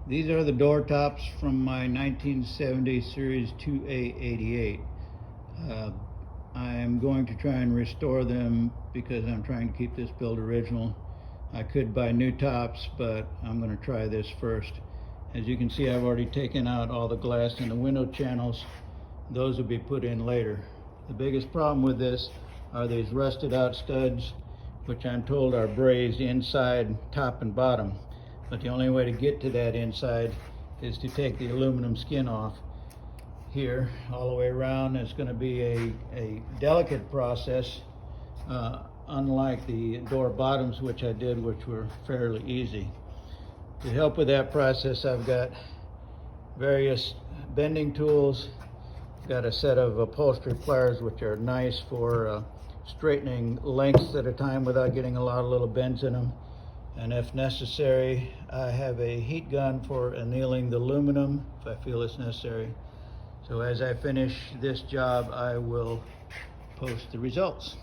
These are the door tops from my 1970 Series 2A88. I am going to try and restore them because I'm trying to keep this build original. I could buy new tops, but I'm going to try this first. As you can see, I've already taken out all the glass in the window channels. Those will be put in later. The biggest problem with this are these rusted out studs, which I'm told are braised inside, top and bottom. But the only way to get to that inside is to take the aluminum skin off here all the way around. It's going to be a delicate process, unlike the door bottoms, which I did, which were fairly easy. To help with that process, I've got various bending tools. Got a set of upholstery pliers, which are nice for straightening lengths at a time without getting a lot of little bends in them. And if necessary, I have a heat gun for annealing the aluminum if I feel it's necessary. So as I finish this job, I will post the results.